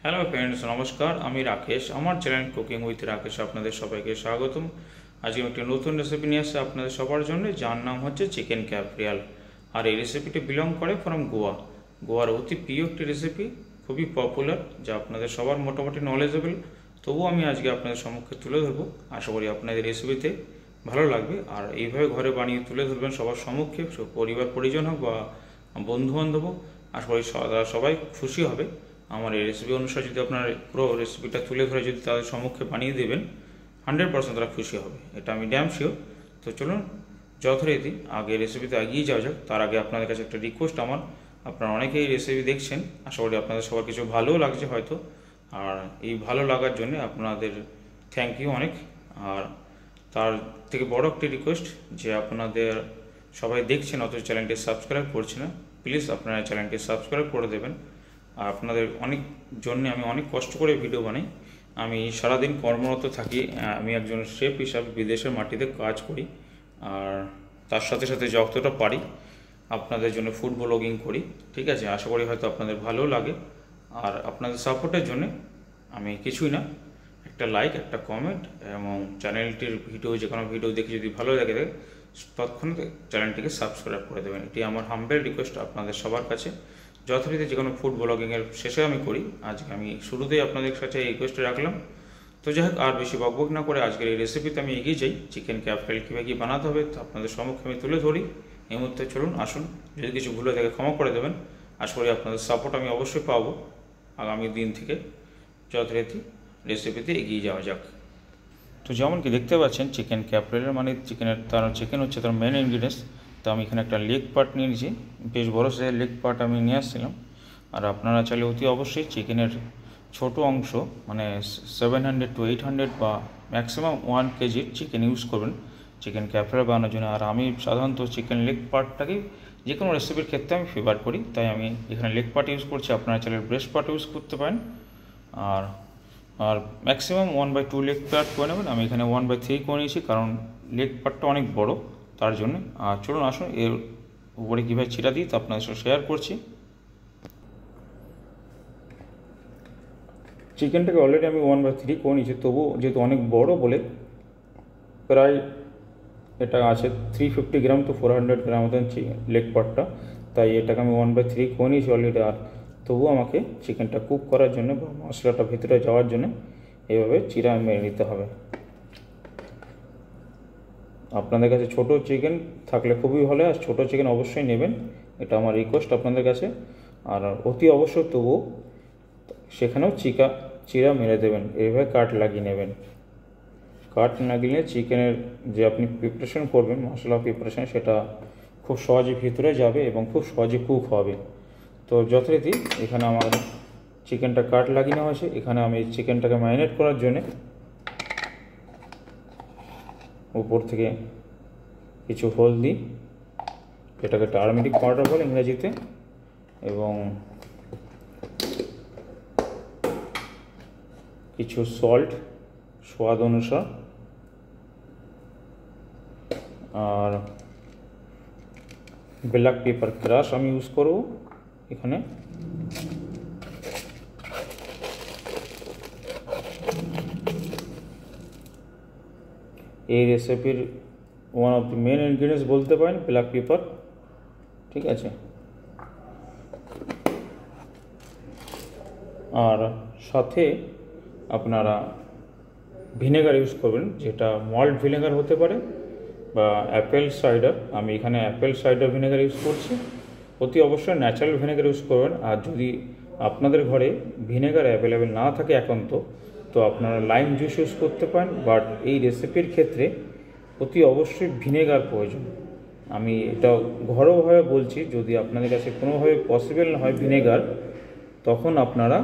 Hello friends, নমস্কার। আমি রাকেশ, আমার চ্যানেল কুকিং উইথ রাকেশ আপনাদের সবাইকে স্বাগতম। আজকে একটি নতুন রেসিপি নিয়ে আসছে আপনাদের সবার জন্য, যার নাম হচ্ছে চিকেন ক্যাফরিয়াল। আর এই রেসিপিটি বিলং করে ফ্রম গোয়া। গোয়ার অতি প্রিয় একটি রেসিপি, খুবই পপুলার, যা আপনাদের সবার মোটামুটি নলেজেবল। তবুও আমি আজকে আপনাদের সম্মুখে তুলে ধরবো। আশা করি আপনাদের রেসিপিতে ভালো লাগবে। আর এইভাবে ঘরে বানিয়ে তুলে ধরবেন সবার সম্মুখে, পরিবার পরিজন হোক বা বন্ধুবান্ধব হোক, আশা করি সবাই খুশি হবে। আমার এই রেসিপি অনুসারে যদি আপনার পুরো রেসিপিটা তুলে ধরে যদি তাদের সম্মুখে বানিয়ে দেবেন, 100% তারা খুশি হবে, এটা আমি ড্যাম শিওর। তো চলুন যথারীতি আগে রেসিপিতে এগিয়ে যাওয়া যাক। তার আগে আপনাদের কাছে একটা রিকোয়েস্ট আমার, আপনারা অনেকেই রেসিপি দেখছেন, আশা করি আপনাদের সবার কিছু ভালোও লাগছে হয়তো। আর এই ভালো লাগার জন্য আপনাদের থ্যাংক ইউ অনেক। আর তার থেকে বড় একটি রিকোয়েস্ট, যে আপনাদের সবাই দেখছেন অথচ চ্যানেলটি সাবস্ক্রাইব করছে না, প্লিজ আপনারা চ্যানেলটি সাবস্ক্রাইব করে দেবেন। আর আপনাদের অনেক জন্য আমি অনেক কষ্ট করে ভিডিও বানাই। আমি সারাদিন কর্মরত থাকি, আমি একজন শেফ হিসাবে বিদেশের মাটিতে কাজ করি। আর তার সাথে সাথে যতটা পারি আপনাদের জন্য ফুড ব্লগিং করি। ঠিক আছে, আশা করি হয়তো আপনাদের ভালো লাগে। আর আপনাদের সাপোর্টের জন্য আমি কিছুই না, একটা লাইক, একটা কমেন্ট এবং চ্যানেলটির ভিডিও, যে কোনো ভিডিও দেখে যদি ভালো লাগে তৎক্ষণাৎ চ্যানেলটিকে সাবস্ক্রাইব করে দেবেন। এটি আমার হাম্বেল রিকোয়েস্ট আপনাদের সবার কাছে। যথারীতি যে কোনো ফুড ব্লগিংয়ের শেষে আমি করি, আজকে আমি শুরুতেই আপনাদের কাছে এই রিকোয়েস্টটা রাখলাম। তো যাই হোক, আর বেশি বকবক না করে আজকের এই রেসিপিতে আমি এগিয়ে যাই। চিকেন ক্যাফরিয়াল কীভাবে কী বানাতে হবে তা আপনাদের সম্মুখে আমি তুলে ধরি এই মুহূর্তে। চলুন আসুন, যদি কিছু ভুলে থাকে ক্ষমা করে দেবেন। আশা করি আপনাদের সাপোর্ট আমি অবশ্যই পাবো আগামী দিন থেকে। যথারীতি রেসিপিতে এগিয়ে যাওয়া যাক। তো যেমন কি দেখতে পাচ্ছেন, চিকেন ক্যাফরিয়াল মানে চিকেন হচ্ছে তার মেন ইনগ্রিডিয়েন্টস। তো আমি এখানে একটা লেগ পার্ট নিয়ে নিয়েছি, বেশ বড় সাইজের লেগ পার্ট আমি নিয়ে আসছিলাম। আর আপনারা চাইলে অতি অবশ্যই চিকেনের ছোট অংশ, মানে 700 to 800 বা ম্যাক্সিমাম 1 কেজির চিকেন ইউজ করবেন চিকেন ক্যাফরিয়াল বানানোর জন্য। আর আমি সাধারণত চিকেন লেগ পার্টটাকেই যে কোনো রেসিপির ক্ষেত্রে আমি ফেভার করি, তাই আমি এখানে লেগ পার্ট ইউজ করছি। আপনারা চাইলে ব্রেস্ট পার্ট ইউজ করতে পারেন। আর আর ম্যাক্সিমাম 1/2 লেগ পার্ট করে নেবেন। আমি এখানে 1/3 করে নিয়েছি, কারণ লেগ পার্টটা অনেক বড় তার জন্য। আর চলুন আসুন এর উপরে কীভাবে ছিটা দিই তা আপনাদের সাথে শেয়ার করছি। চিকেনটাকে অলরেডি আমি 1/3 করে নিয়েছি, তবু যেহেতু অনেক বড় বলে প্রায় এটা আছে 350 গ্রাম to 400 গ্রাম মতন লেগ পার্টটা, তাই এটাকে আমি 1/3 করে নিয়েছি অলরেডি। আর তবুও আমাকে চিকেনটা কুক করার জন্য বা মশলাটা ভিতরে যাওয়ার জন্য এইভাবে চিরা মেরে নিতে হবে। আপনাদের কাছে ছোট চিকেন থাকলে খুবই ভালো, আর ছোট চিকেন অবশ্যই নেবেন, এটা আমার রিকোয়েস্ট আপনাদের কাছে। আর অতি অবশ্যই তবুও সেখানেও চিরা মেরে দেবেন, এইভাবে কাট লাগিয়ে নেবেন। কাট লাগিয়ে চিকেনের যে আপনি প্রিপারেশন করবেন, মশলা প্রিপারেশন, সেটা খুব সহজে ভিতরে যাবে এবং খুব সহজে কুক হবে। তো যথারীতি এখানে আমার চিকেনটা কাট লাগিয়ে নেওয়া হয়েছে। এখানে আমি চিকেনটাকে ম্যারিনেট করার জন্যে উপর থেকে কিছু হলদি, এটাকে টারমেরিক পাউডার বলে ইংরেজিতে, এবং কিছু সল্ট স্বাদ অনুসার, আর ব্ল্যাক পেপার ক্রাশ আমি ইউজ করব এখানে। এই রেসিপির one of the main ingredients বলতে পারেন ব্ল্যাক পেপার। ঠিক আছে, আর সাথে আপনারা ভিনেগার ইউজ করবেন, যেটা মল্ট ভিনেগার হতে পারে বা অ্যাপেল সাইডার। আমি এখানে অ্যাপেল সাইডার ভিনেগার ইউজ করছি। অতি অবশ্যই ন্যাচারাল ভিনেগার ইউজ করবেন। আর যদি আপনাদের ঘরে ভিনেগার অ্যাভেলেবেল না থাকে এখন, তো আপনারা লাইম জুস ইউজ করতে পারেন। বাট এই রেসিপির ক্ষেত্রে অতি অবশ্যই ভিনেগার প্রয়োজন। আমি এটা ঘরোয়াভাবে বলছি, যদি আপনাদের কাছে কোনোভাবে পসিবল না হয় ভিনেগার, তখন আপনারা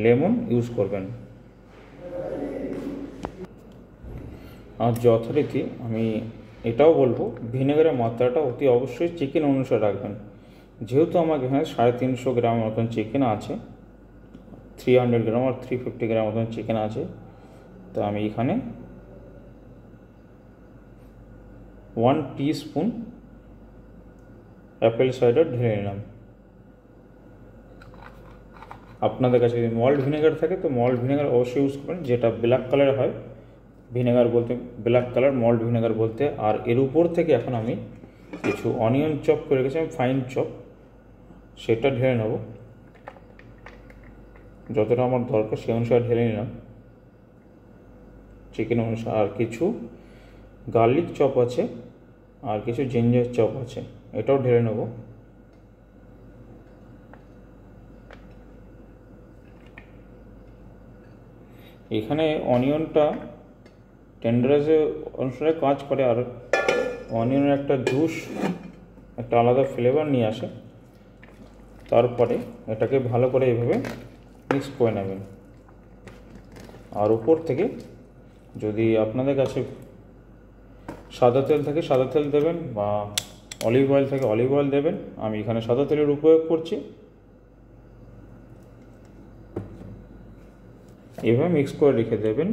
লেমন ইউজ করবেন। আর যথারীতি আমি এটাও বলবো, ভিনেগারের মাত্রাটা অতি অবশ্যই চিকেন অনুসারে রাখবেন। যেহেতু আমার এখানে 350 গ্রাম মতন চিকেন আছে, 300 গ্রাম আর 350 গ্রাম মতন চিকেন আছে, তো আমি এখানে 1 টিস্পুন অ্যাপেল সাইডার ঢেলে নিলাম। আপনাদের কাছে যদি মল্ট ভিনেগার থাকে তো মল্ট ভিনেগার অবশ্যই ইউজ করবেন, যেটা ব্ল্যাক কালার হয় ভিনেগার বলতে, ব্ল্যাক কালার মল্ট ভিনেগার বলতে। আর এর উপর থেকে এখন আমি কিছু অনিয়ন চপ করে রেখেছি, আমি ফাইন চপ, সেটা ঢেলে নেব। যতটা আমার দরকার সেই অনুসারে ঢেলে নিলাম চিকেন অনুসারে। আর কিছু গার্লিক চপ আছে, আর কিছু জিঞ্জার চপ আছে, এটাও ঢেলে নেব। এখানে অনিয়নটা টেন্ডারাইজের অনুসারে কাজ করে, আর অনিয়নের একটা জুস একটা আলাদা ফ্লেভার নিয়ে আসে। তারপরে এটাকে ভালো করে এইভাবে মিক্স করে নেবেন। আর উপর থেকে যদি আপনাদের কাছে সাদা তেল থাকে সাদা তেল দেবেন, বা অলিভ অয়েল থাকে অলিভ অয়েল দেবেন। আমি এখানে সাদা তেলের উপয়োগ করছি। এইভাবে মিক্স করে রেখে দেবেন।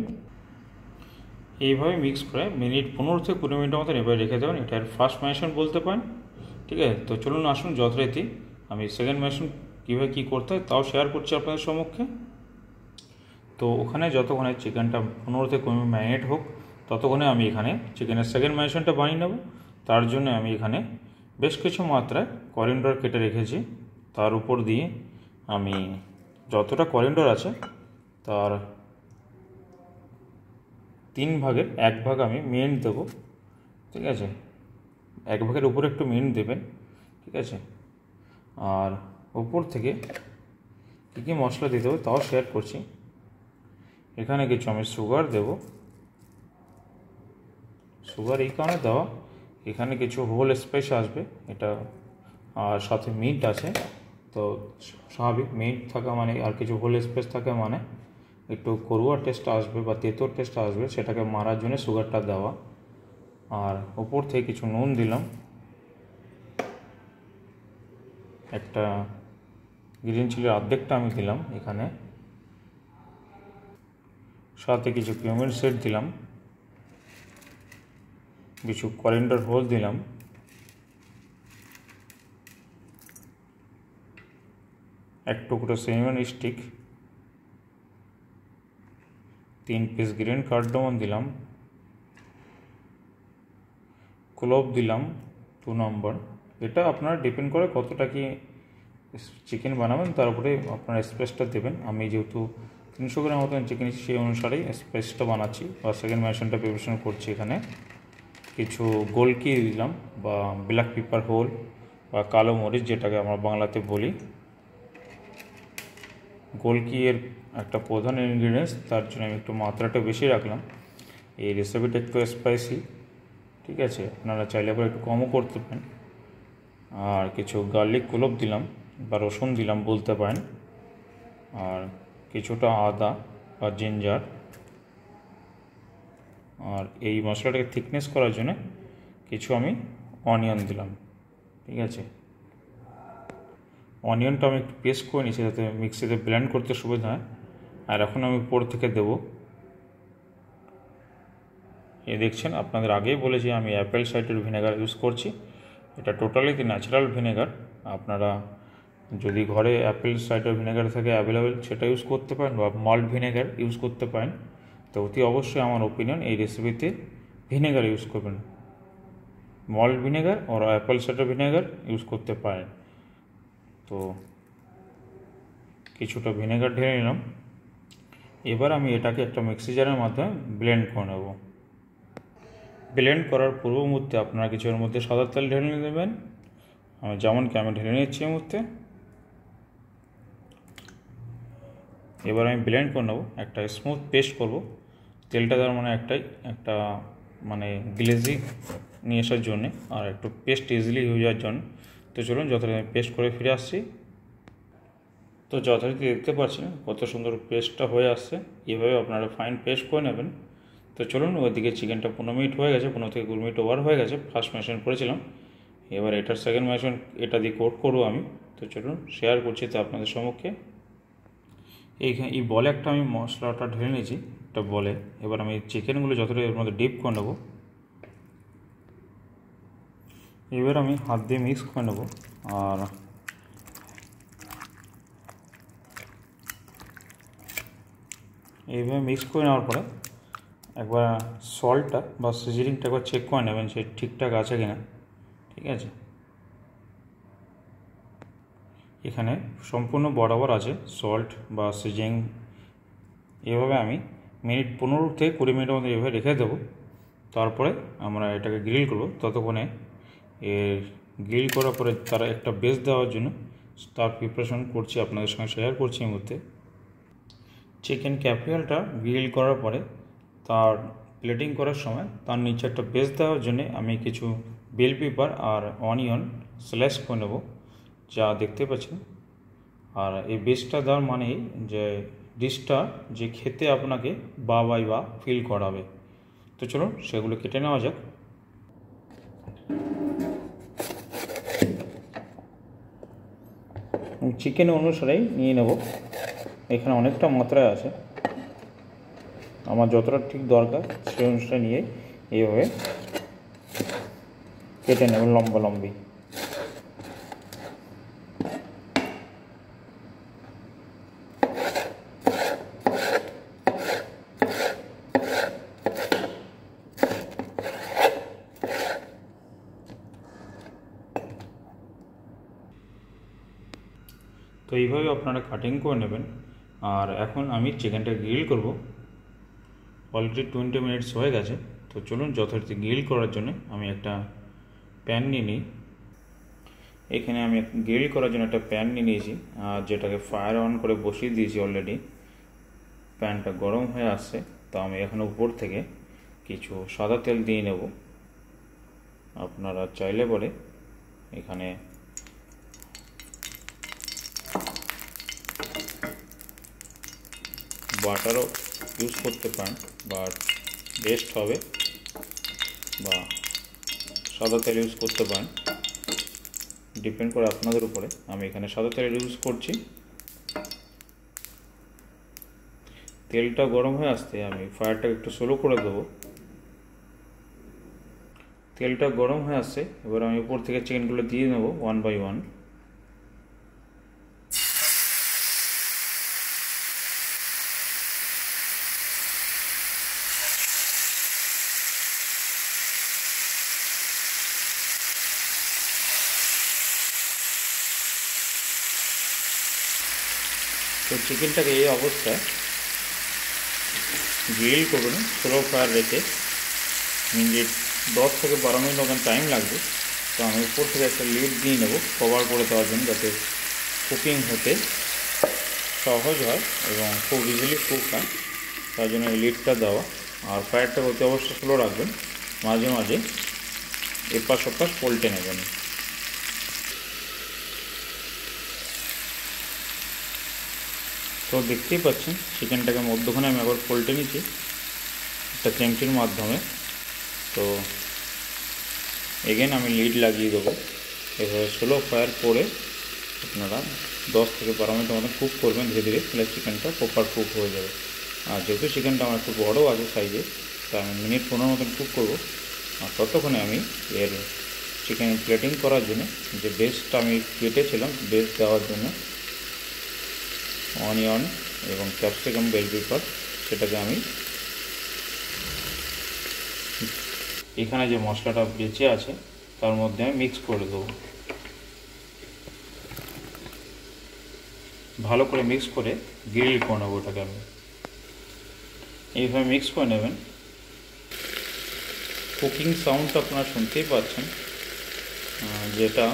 এইভাবে মিক্স করে মিনিট 15 থেকে 20 মিনিটের মতন এভাবে রেখে দেবেন। এটার ফার্স্ট ম্যারিনেশন বলতে পারেন, ঠিক আছে। তো চলুন আসুন যথারীতি আমি সেকেন্ড ম্যারিনেশন কীভাবে কী করতে হয় তাও শেয়ার করছি আপনাদের সম্মুখে। তো ওখানে যতক্ষণে চিকেনটা 15 থেকে 20 মিনিট ম্যারিনেট হোক ততক্ষণে আমি এখানে চিকেনের সেকেন্ড ম্যারিনেশনটা বানিয়ে নেব। তার জন্য আমি এখানে বেশ কিছু মাত্রায় করিয়েন্ডার কেটে রেখেছি। তার উপর দিয়ে আমি যতটা করিয়েন্ডার আছে তার 3 ভাগের 1 ভাগ আমি মিন্ট দেবো, ঠিক আছে। 1 ভাগের উপরে একটু মিন্ট দেবেন, ঠিক আছে। আর উপর থেকে কী কী মশলা দিতে হবে তাও শেয়ার করছি। এখানে কিছু আমি সুগার দেব। সুগার এই কারণে দেওয়া, এখানে কিছু হোল স্পাইস আসবে এটা, আর সাথে মিন্ট আছে। তো স্বাভাবিক মিন্ট থাকা মানে আর কিছু হোল স্পাইস থাকে মানে একটু করুয়া টেস্ট আসবে বা তেঁতোর টেস্ট আসবে, সেটাকে মারার জন্য সুগারটা দেওয়া। আর উপর থেকে কিছু নুন দিলাম, একটা গ্রিন চিলির অর্ধেকটা আমি দিলাম এখানে। সাথে কিছু কিউমিন সিড দিলাম, কিছু করিয়েন্ডার হোল দিলাম, এক টুকরো cinnamon stick, 3 piece green cardamom দিলাম, ক্লোভ দিলাম 2 নম্বর। এটা আপনারা ডিপেন্ড করে কতটা কি চিকেন বানাবেন তার উপরে আপনার স্পাইসটা দেবেন। আমি যেহেতু 300 গ্রাম মতন চিকেন সেই অনুসারেই স্পাইসটা বানাচ্ছি বা সেকেন্ড ম্যারিনেশনটা প্রিপারেশন করছি। এখানে কিছু গোলকি দিলাম বা ব্ল্যাক পেপার হোল বা কালো মরিচ যেটাকে আমরা বাংলাতে বলি। গোলকি এর একটা প্রধান ইনগ্রিডিয়েন্টস, তার জন্য আমি একটু মাত্রাটা বেশি রাখলাম। এই রেসিপিটা একটু স্পাইসি, ঠিক আছে, আপনারা চাইলে আবার একটু কমও করতে পারেন। আর কিছু গার্লিক ক্লোভ দিলাম বা রসুন দিলাম বলতে পারেন, আর কিছুটা আদা বা জিঞ্জার। আর এই মশলাটাকে থিকনেস করার জন্য কিছু আমি অনিয়ন দিলাম, ঠিক আছে। অনিয়নটা আমি একটু পেস্ট করে নিয়েছি যাতে মিক্সিতে ব্লেন্ড করতে সুবিধা হয়। আর এখন আমি উপর থেকে দেব, এই দেখছেন আপনাদের আগেই বলেছি আমি অ্যাপেল সাইডার ভিনেগার ইউজ করছি। এটা টোটালি ন্যাচারাল ভিনেগার। আপনারা যদি ঘরে অ্যাপেল সাইডার ভিনেগার থাকে অ্যাভেলেবেল সেটা ইউজ করতে পারেন, বা মল্ট ভিনেগার ইউজ করতে পারেন। তো অতি অবশ্যই আমার ওপিনিয়ন এই রেসিপিতে ভিনেগার ইউজ করবেন, মল্ট ভিনেগার আর অ্যাপেল সাইডার ভিনেগার ইউজ করতে পারেন। তো কিছুটা ভিনেগার ঢেলে নিলাম। এবার আমি এটাকে একটা মিক্সি জারের মাধ্যমে ব্লেন্ড করে নেব। ব্লেন্ড করার পূর্ব মুহূর্তে আপনারা কিছু এর মধ্যে সাদা তেল ঢেলে নেবেন, যেমনকি আমি ঢেলে নিচ্ছি এই মুহূর্তে। এবার আমি ব্লেন্ড করে নেব, একটা স্মুথ পেস্ট করব। তেলটা তার মানে একটা মানে গ্লেজি নিয়ে আসার জন্যে, আর একটু পেস্ট ইজিলি হয়ে যাওয়ার জন্য। তো চলুন যথারীতি আমি পেস্ট করে ফিরে আসছি। তো যথারীতি দেখতে পাচ্ছেন কত সুন্দর পেস্টটা হয়ে আসছে। এভাবে আপনারা ফাইন পেস্ট করে নেবেন। তো চলুন ওইদিকে চিকেনটা 15 মিনিট হয়ে গেছে, 15 থেকে 20 মিনিট ওভার হয়ে গেছে। ফার্স্ট ম্যারিনেশন করেছিলাম, এবার এটার সেকেন্ড ম্যারিনেশন এটা দিয়ে কোট করবো আমি। তো চলুন শেয়ার করছি তো আপনাদের সম্মুখে। এই বলে একটা আমি মশলাটা ঢেলে নিয়েছি একটা বলে। এবার আমি চিকেনগুলো যতটা এর মধ্যে ডিপ করে নেব। এবার আমি হাত দিয়ে মিক্স করে নেব। আর এইভাবে মিক্স করে নেওয়ার পরে একবার সল্টটা বা সিজনিংটা একবার চেক করে নেবেন সে ঠিকঠাক আছে কিনা। ঠিক আছে, এখানে সম্পূর্ণ বরাবর আছে সল্ট বা সিজনিং। এভাবে আমি মিনিট 15 থেকে 20 মিনিটের মধ্যে এভাবে রেখে দেবো। তারপরে আমরা এটাকে গ্রিল করব। ততক্ষণে এর গ্রিল করার পরে তারা একটা বেস দেওয়ার জন্য তার প্রিপারেশন করছি, আপনাদের সঙ্গে শেয়ার করছি এই মুহূর্তে। চিকেন ক্যাফরিয়ালটা গ্রিল করার পরে তার প্লেটিং করার সময় তার নিচে একটা বেস দেওয়ার জন্য আমি কিছু বেল পেপার আর অনিয়ন স্ল্যাশ করে নেব, যা দেখতে পাচ্ছেন। আর এই বেসটা দেওয়ার মানে যে ডিশটা যে খেতে আপনাকে বা ফিল করাবে। তো চলুন সেগুলো কেটে নেওয়া যাক। চিকেন অনুসারেই নিয়ে নেব, এখানে অনেকটা মাত্রায় আছে, আমার যতটা ঠিক দরকার সেই অনুসারে নিয়ে এইভাবে কেটে নেব লম্বা লম্বি। তো এইভাবে আপনারা কাটিং করে নেবেন। আর এখন আমি চিকেনটা গ্রিল করব। অলরেডি 20 মিনিটস হয়ে গেছে। তো চলুন যথারীতি গ্রিল করার জন্য আমি একটা প্যান নিয়ে নিই। এখানে আমি গ্রিল করার জন্য একটা প্যান নিয়ে নিয়েছি, আর যেটাকে ফায়ার অন করে বসিয়ে দিয়েছি অলরেডি। প্যানটা গরম হয়ে আসছে, তো আমি এখন উপর থেকে কিছু সাদা তেল দিয়ে নেব। আপনারা চাইলে পরে এখানে বাটারও ইউজ করতে পারেন, বাট বেস্ট হবে, বা সাদা তেল ইউজ করতে পারেন, ডিপেন্ড করে আপনাদের উপরে। আমি এখানে সাদা তেল ইউজ করছি। তেলটা গরম হয়ে আসতে আমি ফায়ারটাকে একটু স্লো করে দেবো। তেলটা গরম হয়ে আসছে, এবার আমি উপর থেকে চিকেনগুলো দিয়ে নেব 1 বাই 1। তো চিকেনটাকে এই অবস্থায় গ্রিল করবেন স্লো ফায়ার রেখে। মিনিট 10 থেকে 12 মিনিট মতন টাইম লাগবে। তো আমি উপর থেকে একটা লিড দিয়ে নেব কভার করে দেওয়ার জন্য, যাতে কুকিং হতে সহজ হয় এবং খুব ইজিলি কুক হয়, তার জন্য এই লিডটা দেওয়া। আর ফায়ারটা অতি অবশ্যই স্লো রাখবেন, মাঝে মাঝে এপাশ ওপাশ পল্টে নেবেন। তো দেখতেই পাচ্ছেন চিকেনটাকে মধ্যখানে আমি আবার পল্টে নিচ্ছি একটা চিমটির মাধ্যমে। তো এগেন আমি লিড লাগিয়ে দেবো। এভাবে স্লো ফায়ার করে আপনারা 10 থেকে 12 মিনিটের মতন কুক করবেন ধীরে ধীরে, তাহলে চিকেনটা প্রপার কুক হয়ে যাবে। আর যেহেতু চিকেনটা আমার একটু বড়ো আছে সাইজে, তা আমি মিনিট 15 মতন কুক করবো। আর ততক্ষণে আমি এর চিকেন প্লেটিং করার জন্য যে বেসটা আমি কেটেছিলাম, বেস দেওয়ার জন্য অনিয়ন এবং ক্যাপসিকাম, বেল পেপার, সেটাকে আমি এখানে যে মশলাটা বেঁচে আছে তার মধ্যে আমি মিক্স করে দেবো। ভালো করে মিক্স করে গ্রিল করে নেবো ওটাকে। আমি এইভাবে মিক্স করে নেবেন। কুকিং সাউন্ডটা আপনারা শুনতেই পাচ্ছেন, যেটা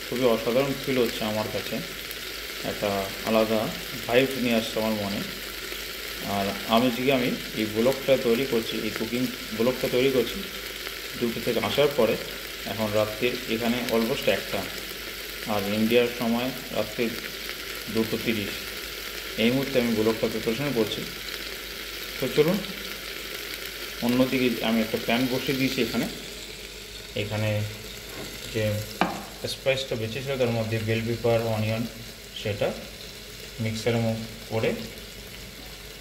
খুবই অসাধারণ ফিল হচ্ছে আমার কাছে। একটা আলাদা ভাইব নিয়ে আসছে আমার মনে। আর আমি এই ব্লগটা তৈরি করছি, এই কুকিং ব্লগটা তৈরি করছি ডিউটি থেকে আসার পরে। এখন রাত্রির এখানে অলমোস্ট 1টা, আর ইন্ডিয়ার সময় রাত্রি 2:30। এই মুহূর্তে আমি ব্লগটা প্রিপারেশন করছি। তো চলুন অন্যদিকে আমি একটা প্যান বসিয়ে দিয়েছি। এখানে যে স্পাইসটা বেঁচেছিল তার মধ্যে বেল পেপার, অনিয়ন, সেটা মিক্সারে করে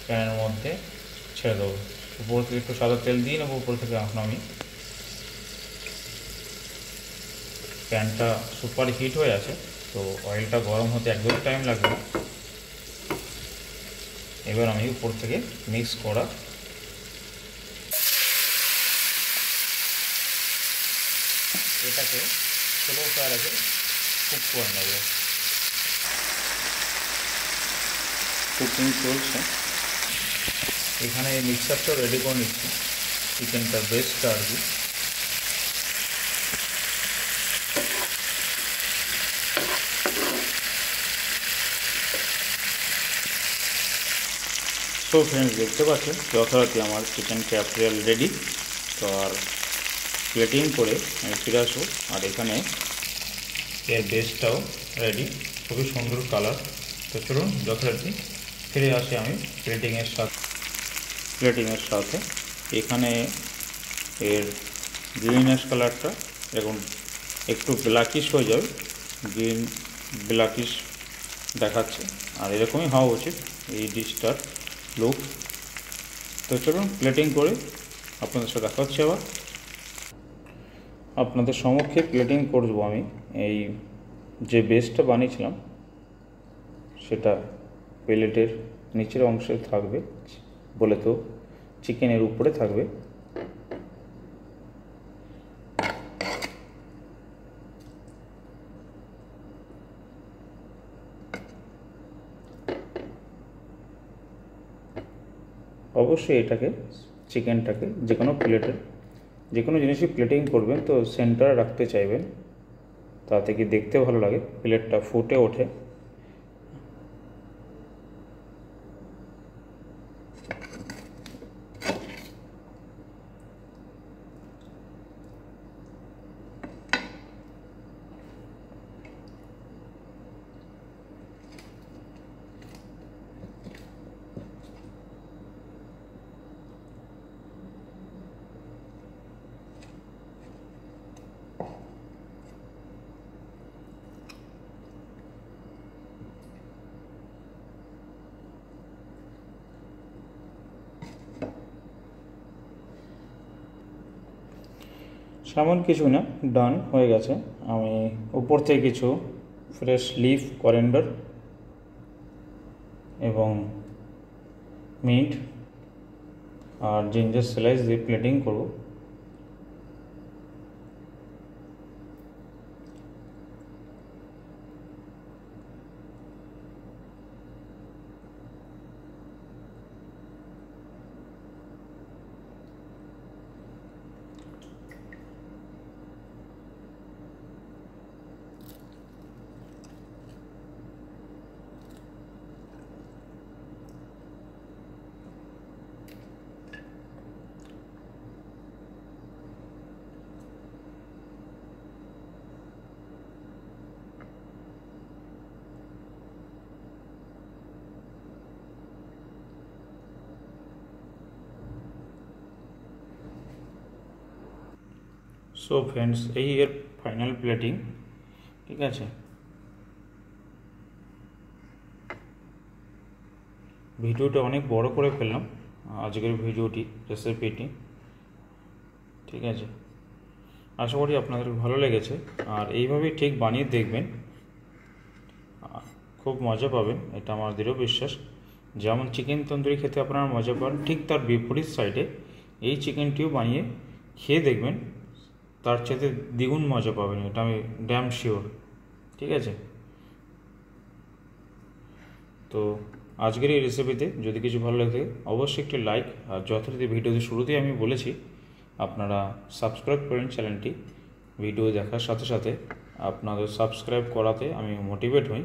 প্যানের মধ্যে ছেড়ে দেবো। উপর থেকে একটু সাদা তেল দিয়ে নেবো উপর থেকে। এখন আমি প্যানটা সুপার হিট হয়ে আছে, তো অয়েলটা গরম হতে একদমই টাইম লাগবে। এবার আমি উপর থেকে মিক্স করা এটাকে স্লো ফায়ারে কুক করে নেব। কুকিং চলছে, এখানে মিক্সারটা রেডি করে নিচ্ছি, চিকেনটার বেস্টটা আর কি। তো ফ্রেন্ডস দেখতে পাচ্ছেন যথারীতি আমার চিকেন ক্যাফরিয়াল রেডি। তো আর প্লেটিং করে আমি ফিরে আসবো। আর এখানে এর বেসটাও রেডি, খুবই সুন্দর কালার। তো চলুন যথারীতি ফিরে আসি আমি প্লেটিংয়ের সাথে। এখানে এর গ্রিনিশ কালারটা এরকম একটু ব্ল্যাকিশ হয়ে যাবে, গ্রিন ব্ল্যাকিশ দেখাচ্ছে, আর এরকমই হওয়া উচিত এই ডিশটার লুক। তো চলুন প্লেটিং করে আপনাদের সাথে দেখা হচ্ছে। আবার আপনাদের সম্মুখে প্লেটিং করব আমি। এই যে বেসটা বানিয়েছিলাম সেটা প্লেটের নিচের অংশে থাকবে, বলে তো চিকেনের উপরে থাকবে। অবশ্যই এটাকে চিকেনটাকে যে কোনো প্লেটের যে কোনো জিনিসই প্লেটিং করবেন তো সেন্টারে রাখতে চাইবেন, তাতে কি দেখতে ভালো লাগে, প্লেটটা ফুটে ওঠে। সেমন কিছু না, ডান হয়ে গেছে। আমি উপর থেকে কিছু ফ্রেশ লিফ করিয়েন্ডার এবং মিন্ট আর জিঞ্জার স্লাইস দিয়ে প্লেটিং করব। সো ফ্রেন্ডস, এই এর ফাইনাল প্লেটিং, ঠিক আছে। ভিডিওটা অনেক বড় করে ফেললাম আজকের ভিডিওটি, রেসিপিটি, ঠিক আছে। আশা করি আপনাদের ভালো লেগেছে, আর এইভাবেই ঠিক বানিয়ে দেখবেন, খুব মজা পাবেন, এটা আমার দৃঢ় বিশ্বাস। যেমন চিকেন তন্দুরি খেতে আপনারা মজা পান, ঠিক তার বিপরীত সাইডে এই চিকেনটিও বানিয়ে খেয়ে দেখবেন, তার সাথে দ্বিগুণ মজা পাবেন, এটা আমি ড্যাম শিওর, ঠিক আছে। তো আজকের এই রেসিপিতে যদি কিছু ভালো লাগে অবশ্যই একটি লাইক, আর যথারীতি ভিডিওতে শুরুতেই আমি বলেছি আপনারা সাবস্ক্রাইব করেন চ্যানেলটি। ভিডিও দেখার সাথে সাথে আপনাদের সাবস্ক্রাইব করাতে আমি মোটিভেট হই,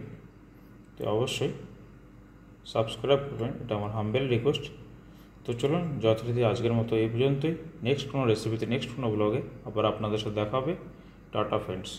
তো অবশ্যই সাবস্ক্রাইব করবেন, এটা আমার হাম্বেল রিকোয়েস্ট। তো চলুন যথারীতি আজকের মতো এই পর্যন্তই। নেক্সট কোনো রেসিপিতে, নেক্সট কোনো ব্লগে আবার আপনাদের সাথে দেখা হবে। Tata friends.